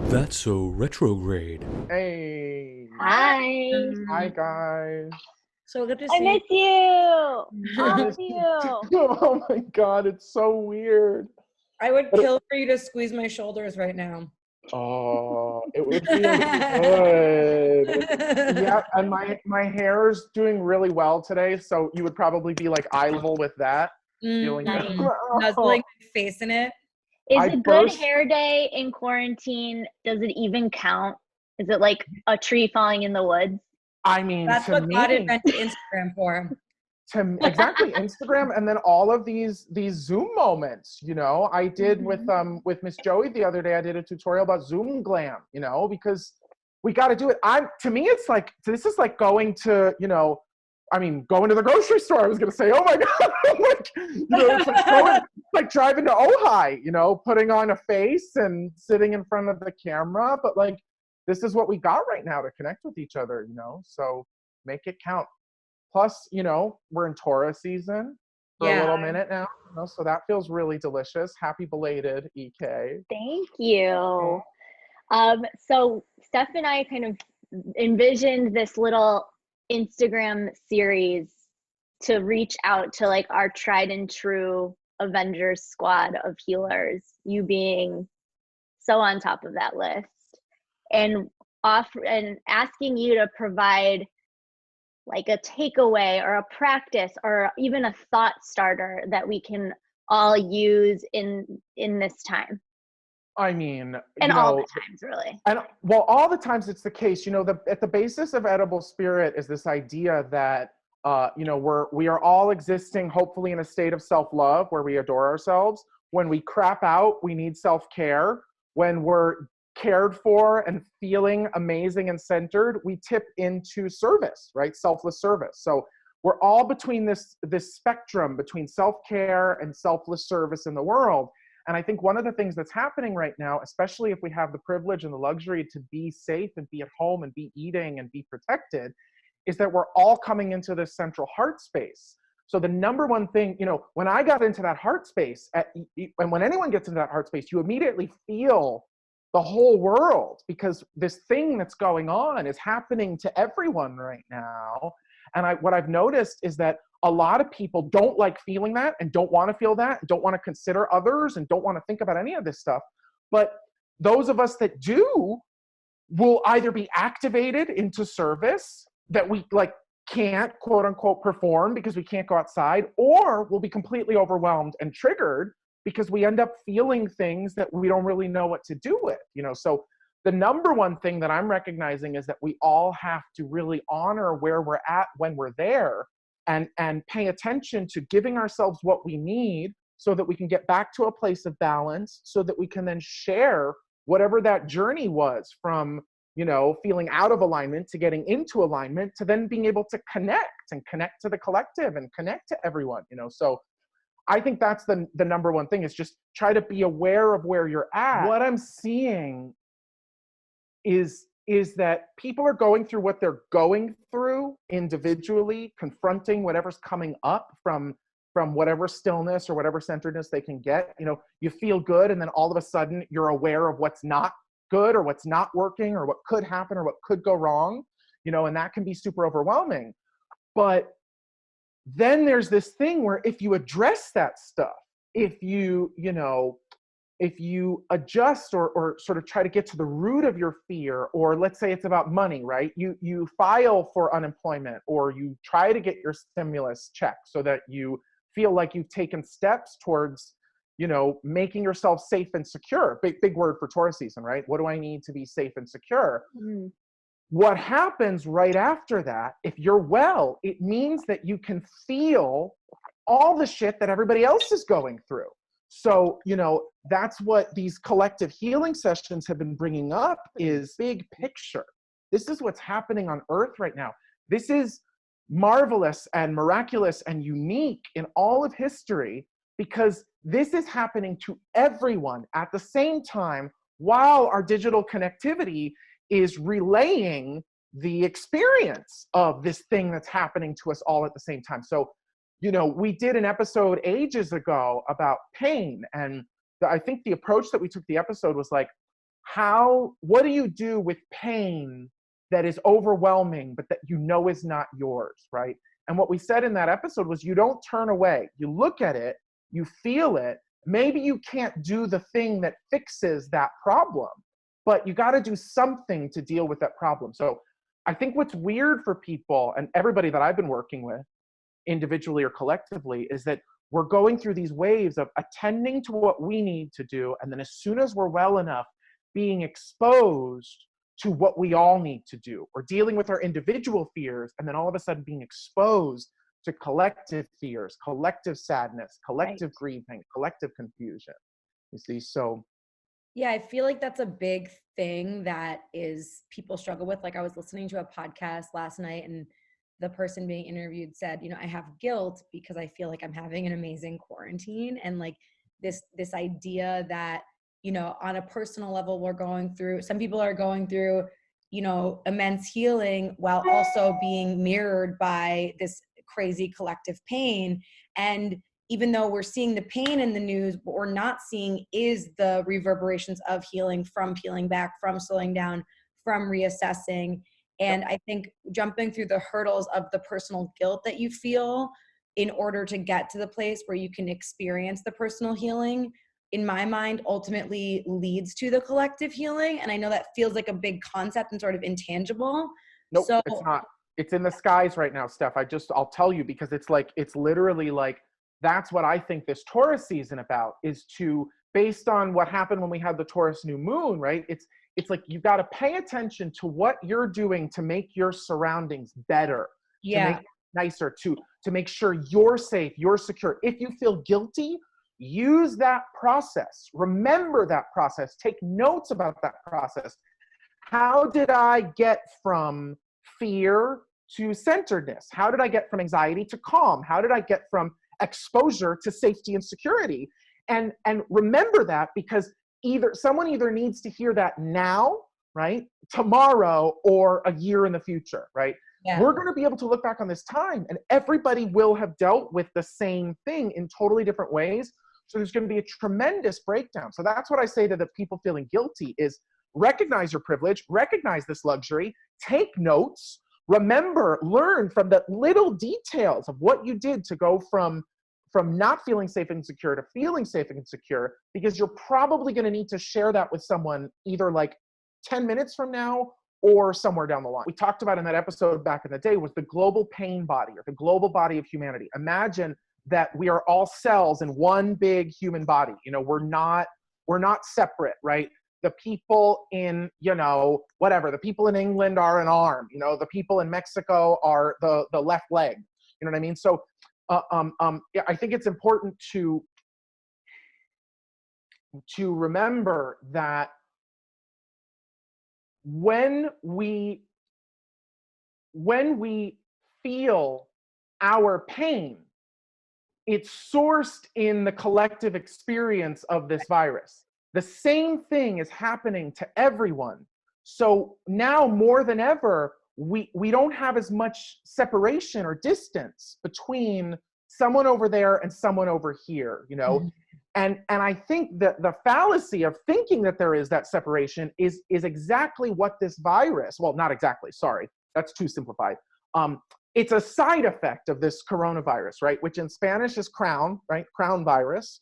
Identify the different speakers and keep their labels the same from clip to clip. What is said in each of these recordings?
Speaker 1: That's so retrograde.
Speaker 2: Hey.
Speaker 3: Hi.
Speaker 2: Hi, guys.
Speaker 4: So good to
Speaker 3: I
Speaker 4: see
Speaker 3: miss you.
Speaker 2: I
Speaker 3: All
Speaker 2: miss
Speaker 3: of you.
Speaker 2: Oh my God, it's so weird.
Speaker 4: I would kill for you to squeeze my shoulders right now.
Speaker 2: Oh, it would feel good. Yeah, and my hair's doing really well today, so you would probably be like eye level with that. Feeling
Speaker 3: Nice.
Speaker 4: Nuzzling my face in it.
Speaker 3: Is
Speaker 2: I
Speaker 3: a good
Speaker 2: burst-
Speaker 3: hair day in quarantine, does it even count? Is it like a tree falling in the woods?
Speaker 2: I mean,
Speaker 4: That's
Speaker 2: to
Speaker 4: what God
Speaker 2: me,
Speaker 4: invented Instagram for.
Speaker 2: exactly Instagram, and then all of these Zoom moments. I did with Miss Joey the other day. I did a tutorial about Zoom glam. Because we got to do it. To me, it's like this is like going to going to the grocery store. I was gonna say, oh my God, it's like driving to Ojai. Putting on a face and sitting in front of the camera, but like this is what we got right now to connect with each other. So make it count. Plus, we're in Taurus season for a little minute now, so that feels really delicious. Happy belated, EK.
Speaker 3: Thank you. So Steph and I kind of envisioned this little Instagram series to reach out to like our tried and true Avengers squad of healers, you being so on top of that list, and asking you to provide like a takeaway or a practice or even a thought starter that we can all use in this time.
Speaker 2: I mean,
Speaker 3: and all the times, really.
Speaker 2: And well, all the times it's the case. At the basis of EdibleSpirit is this idea that we are all existing, hopefully, in a state of self-love where we adore ourselves. When we crap out, we need self-care. When we're cared for and feeling amazing and centered, we tip into service, right? Selfless service. So we're all between this spectrum between self-care and selfless service in the world. And I think one of the things that's happening right now, especially if we have the privilege and the luxury to be safe and be at home and be eating and be protected, is that we're all coming into this central heart space. So the number one thing, when I got into that heart space, and when anyone gets into that heart space, you immediately feel the whole world, because this thing that's going on is happening to everyone right now. And what I've noticed is that a lot of people don't like feeling that and don't want to feel that, and don't want to consider others and don't want to think about any of this stuff. But those of us that do will either be activated into service that we can't quote unquote perform because we can't go outside, or we'll be completely overwhelmed and triggered because we end up feeling things that we don't really know what to do with. So the number one thing that I'm recognizing is that we all have to really honor where we're at when we're there, and pay attention to giving ourselves what we need so that we can get back to a place of balance, so that we can then share whatever that journey was from, feeling out of alignment to getting into alignment, to then being able to connect to the collective and connect to everyone, So I think that's the number one thing, is just try to be aware of where you're at. What I'm seeing is that people are going through what they're going through individually, confronting whatever's coming up from whatever stillness or whatever centeredness they can get. You feel good, and then all of a sudden you're aware of what's not good or what's not working or what could happen or what could go wrong, and that can be super overwhelming. But then there's this thing where if you address that stuff, if you adjust or sort of try to get to the root of your fear, or let's say it's about money, right? You file for unemployment, or you try to get your stimulus check so that you feel like you've taken steps towards, making yourself safe and secure. Big word for Taurus season, right? What do I need to be safe and secure? Mm. What happens right after that, if you're well, it means that you can feel all the shit that everybody else is going through. So, that's what these collective healing sessions have been bringing up, is big picture. This is what's happening on Earth right now. This is marvelous and miraculous and unique in all of history, because this is happening to everyone at the same time, while our digital connectivity is relaying the experience of this thing that's happening to us all at the same time. So, we did an episode ages ago about pain, and I think the approach that we took the episode was like, what do you do with pain that is overwhelming, but that you know is not yours, right? And what we said in that episode was you don't turn away. You look at it, you feel it. Maybe you can't do the thing that fixes that problem, but you got to do something to deal with that problem. So I think what's weird for people and everybody that I've been working with, individually or collectively, is that we're going through these waves of attending to what we need to do. And then as soon as we're well enough, being exposed to what we all need to do, or dealing with our individual fears, and then all of a sudden being exposed to collective fears, collective sadness, collective grieving, collective confusion. You see, so.
Speaker 4: Yeah, I feel like that's a big thing that is people struggle with. Like I was listening to a podcast last night and the person being interviewed said, I have guilt because I feel like I'm having an amazing quarantine. And like this idea that, on a personal level, some people are going through, immense healing while also being mirrored by this crazy collective pain. And even though we're seeing the pain in the news, what we're not seeing is the reverberations of healing, from peeling back, from slowing down, from reassessing. And I think jumping through the hurdles of the personal guilt that you feel in order to get to the place where you can experience the personal healing, in my mind, ultimately leads to the collective healing. And I know that feels like a big concept and sort of intangible.
Speaker 2: Nope, it's not. It's in the skies right now, Steph. I'll tell you, because it's literally like, that's what I think this Taurus season about, is to, based on what happened when we had the Taurus new moon, right? It's like, you've got to pay attention to what you're doing to make your surroundings better, to make it nicer, to make sure you're safe, you're secure. If you feel guilty, use that process. Remember that process. Take notes about that process. How did I get from fear to centeredness? How did I get from anxiety to calm? How did I get from exposure to safety and security? And remember that, because someone either needs to hear that now, right? Tomorrow, or a year in the future, right? Yeah. We're going to be able to look back on this time and everybody will have dealt with the same thing in totally different ways. So there's going to be a tremendous breakdown. So that's what I say to the people feeling guilty, is recognize your privilege, recognize this luxury, take notes, remember, learn from the little details of what you did to go from not feeling safe and secure to feeling safe and secure, because you're probably going to need to share that with someone either like 10 minutes from now or somewhere down the line. We talked about in that episode back in the day was the global pain body, or the global body of humanity. Imagine that we are all cells in one big human body. We're not separate, right? The people in, whatever, the people in England are an arm, the people in Mexico are the left leg. You know what I mean? So I think it's important to remember that when we feel our pain, it's sourced in the collective experience of this virus. The same thing is happening to everyone. So now more than ever, we don't have as much separation or distance between someone over there and someone over here, Mm-hmm. And I think that the fallacy of thinking that there is that separation is exactly what this virus, well, not exactly, sorry, that's too simplified. It's a side effect of this coronavirus, right? Which in Spanish is crown, right? Crown virus.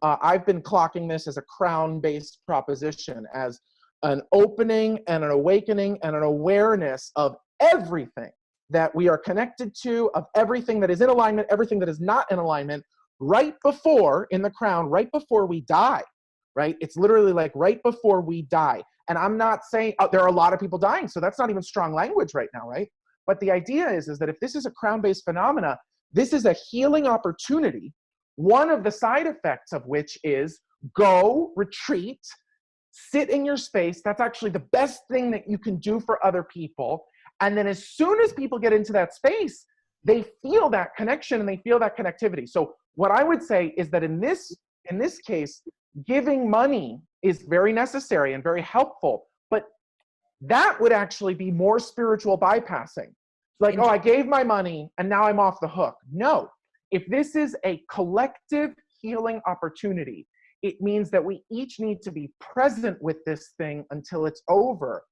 Speaker 2: I've been clocking this as a crown-based proposition, as an opening and an awakening and an awareness of everything that we are connected to, of everything that is in alignment, everything that is not in alignment, right before, in the crown, right before we die, right? It's literally like right before we die. And I'm not saying, there are a lot of people dying, so that's not even strong language right now, right? But the idea is that if this is a crown-based phenomena, this is a healing opportunity, one of the side effects of which is go, retreat, sit in your space. That's actually the best thing that you can do for other people. And then as soon as people get into that space, they feel that connection and they feel that connectivity. So what I would say is that in this case, giving money is very necessary and very helpful, but that would actually be more spiritual bypassing. Like, oh, I gave my money and now I'm off the hook. No, if this is a collective healing opportunity, It means that we each need to be present with this thing until it's over.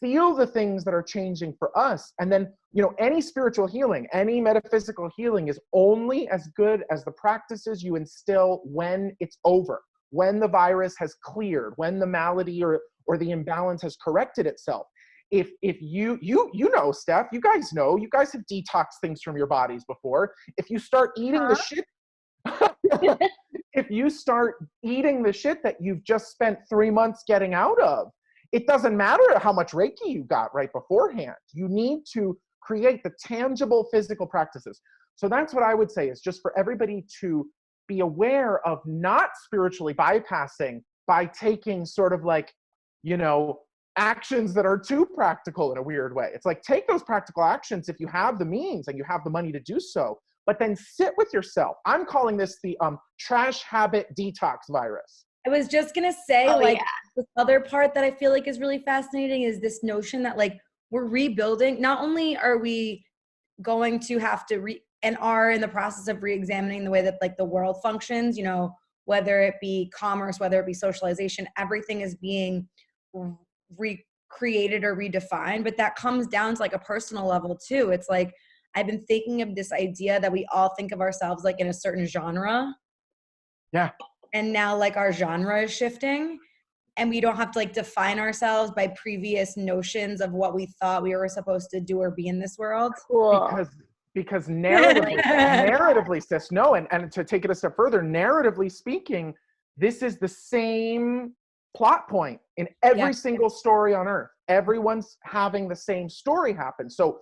Speaker 2: Feel the things that are changing for us. And then, any spiritual healing, any metaphysical healing is only as good as the practices you instill when it's over, when the virus has cleared, when the malady or the imbalance has corrected itself. If you know, Steph, you guys have detoxed things from your bodies before. If you start eating the shit, if you start eating the shit that you've just spent 3 months getting out of, it doesn't matter how much Reiki you got right beforehand. You need to create the tangible physical practices. So that's what I would say, is just for everybody to be aware of not spiritually bypassing by taking sort of like, actions that are too practical in a weird way. It's like, take those practical actions if you have the means and you have the money to do so, but then sit with yourself. I'm calling this the trash habit detox virus.
Speaker 4: I was just going to say, this other part that I feel like is really fascinating is this notion that like we're rebuilding. Not only are we going to have to and are in the process of re-examining the way that like the world functions, whether it be commerce, whether it be socialization, everything is being recreated or redefined, but that comes down to like a personal level too. It's like, I've been thinking of this idea that we all think of ourselves like in a certain genre.
Speaker 2: Yeah.
Speaker 4: And now like our genre is shifting and we don't have to like define ourselves by previous notions of what we thought we were supposed to do or be in this world.
Speaker 2: Cool. Because narratively, sis, no, and to take it a step further, narratively speaking, this is the same plot point in every single story on earth. Everyone's having the same story happen. So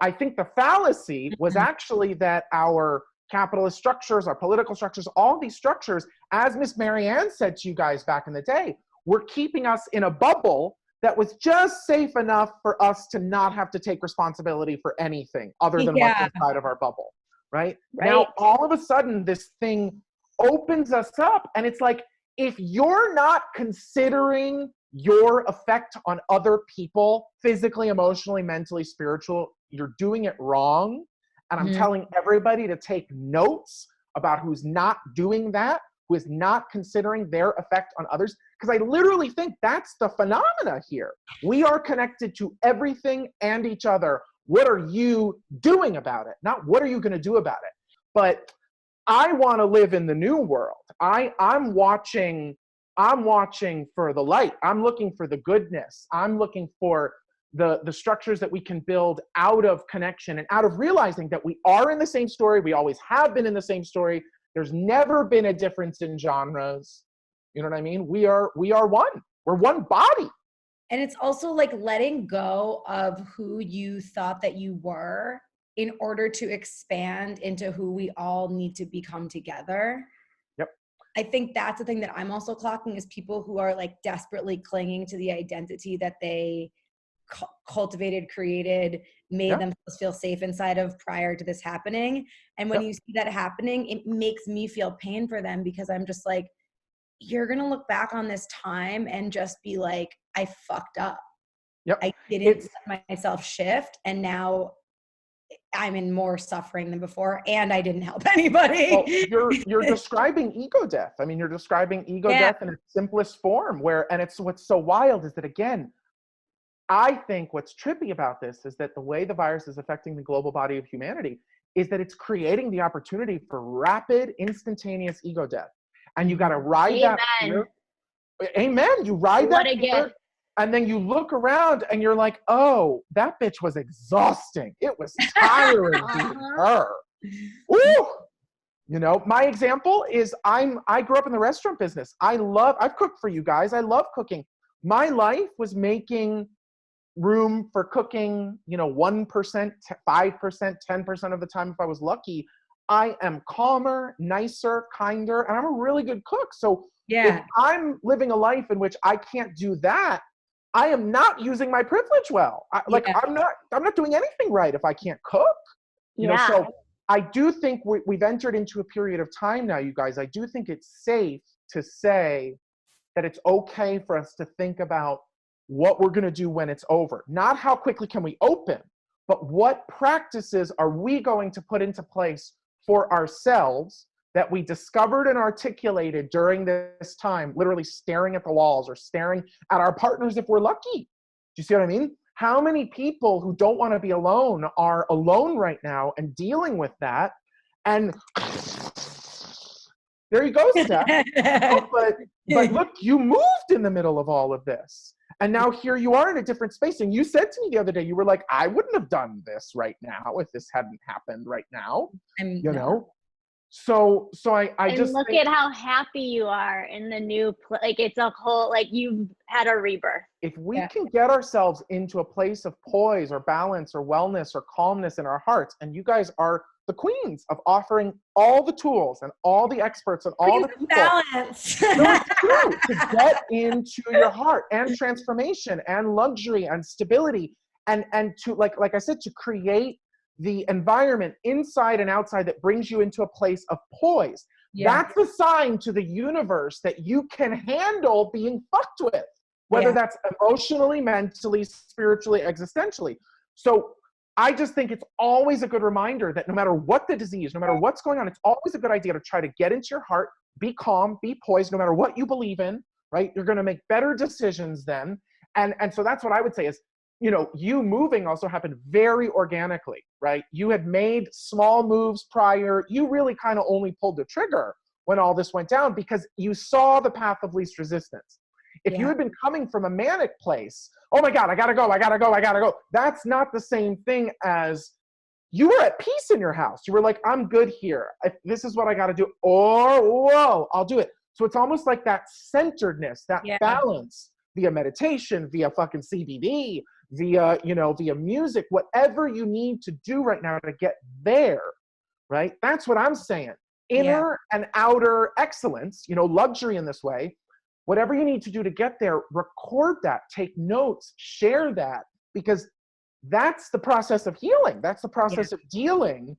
Speaker 2: I think the fallacy was actually that our capitalist structures, our political structures, all these structures, as Miss Marianne said to you guys back in the day, were keeping us in a bubble that was just safe enough for us to not have to take responsibility for anything other than what's inside of our bubble, right? Now, all of a sudden, this thing opens us up, and it's like, if you're not considering your effect on other people, physically, emotionally, mentally, spiritual, you're doing it wrong. And I'm telling everybody to take notes about who's not doing that, who is not considering their effect on others. Because I literally think that's the phenomena here. We are connected to everything and each other. What are you doing about it? Not what are you going to do about it? But I want to live in the new world. I'm watching for the light. I'm looking for the goodness. I'm looking for the structures that we can build out of connection and out of realizing that we are in the same story. We always have been in the same story. There's never been a difference in genres. You know what I mean? We are one. We're one body.
Speaker 4: And it's also like letting go of who you thought that you were in order to expand into who we all need to become together.
Speaker 2: Yep.
Speaker 4: I think that's the thing that I'm also clocking is people who are like desperately clinging to the identity that they cultivated, created, made themselves feel safe inside of prior to this happening. And when you see that happening, it makes me feel pain for them because I'm just like, you're going to look back on this time and just be like, I fucked up.
Speaker 2: Yep.
Speaker 4: I didn't let myself shift. And now I'm in more suffering than before. And I didn't help anybody.
Speaker 2: Well, you're describing ego death. I mean, you're describing ego death in its simplest form and it's what's so wild is that, again, I think what's trippy about this is that the way the virus is affecting the global body of humanity is that it's creating the opportunity for rapid, instantaneous ego death. And you got to ride that fear. Amen. You ride that fear, and then you look around and you're like, oh, that bitch was exhausting. It was tiring being her. Woo! You know, my example is I grew up in the restaurant business. I've cooked for you guys. I love cooking. My life was making room for cooking, 1%, 5%, 10% of the time if I was lucky. I am calmer, nicer, kinder, and I'm a really good cook. So if I'm living a life in which I can't do that, I am not using my privilege well. I'm not doing anything right if I can't cook. You know, so I do think we've entered into a period of time now, you guys. I do think it's safe to say that it's okay for us to think about what we're going to do when it's over. Not how quickly can we open, but what practices are we going to put into place for ourselves that we discovered and articulated during this time, literally staring at the walls or staring at our partners if we're lucky. Do you see what I mean? How many people who don't want to be alone are alone right now and dealing with that? And there you go, Steph. Oh, but look, you moved in the middle of all of this. And now here you are in a different space. And you said to me the other day, you were like, I wouldn't have done this right now if this hadn't happened right now. You know? So I just
Speaker 3: look at how happy you are in the new like it's a whole, like you've had a rebirth.
Speaker 2: If we can get ourselves into a place of poise or balance or wellness or calmness in our hearts, and you guys are the queens of offering all the tools and all the experts and all the people
Speaker 4: balance.
Speaker 2: No, it's true, to get into your heart and transformation and luxury and stability and to like I said, to create the environment inside and outside that brings you into a place of poise. That's a sign to the universe that you can handle being fucked with, whether that's emotionally, mentally, spiritually, existentially. So I just think it's always a good reminder that no matter what the disease, no matter what's going on, it's always a good idea to try to get into your heart, be calm, be poised, no matter what you believe in, right? You're going to make better decisions then. And so that's what I would say is, you know, you moving also happened very organically, right? You had made small moves prior. You really kind of only pulled the trigger when all this went down because you saw the path of least resistance. If you had been coming from a manic place, oh my God, I gotta go. That's not the same thing as you were at peace in your house. You were like, I'm good here. If this is what I gotta do. Or, whoa, I'll do it. So it's almost like that centeredness, that balance via meditation, via fucking CBD, via music, whatever you need to do right now to get there, right? That's what I'm saying. Inner and outer excellence, luxury in this way. Whatever you need to do to get there, record that, take notes, share that, because that's the process of healing. That's the process of dealing.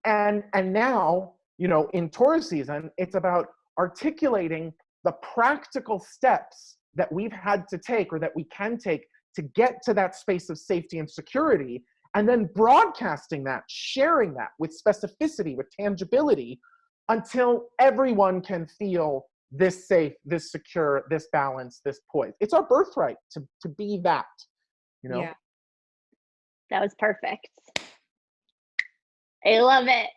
Speaker 2: And now, in Taurus season, it's about articulating the practical steps that we've had to take or that we can take to get to that space of safety and security, and then broadcasting that, sharing that with specificity, with tangibility, until everyone can feel this safe, this secure, this balance, this poise. It's our birthright to be that,
Speaker 3: Yeah. That was perfect. I love it.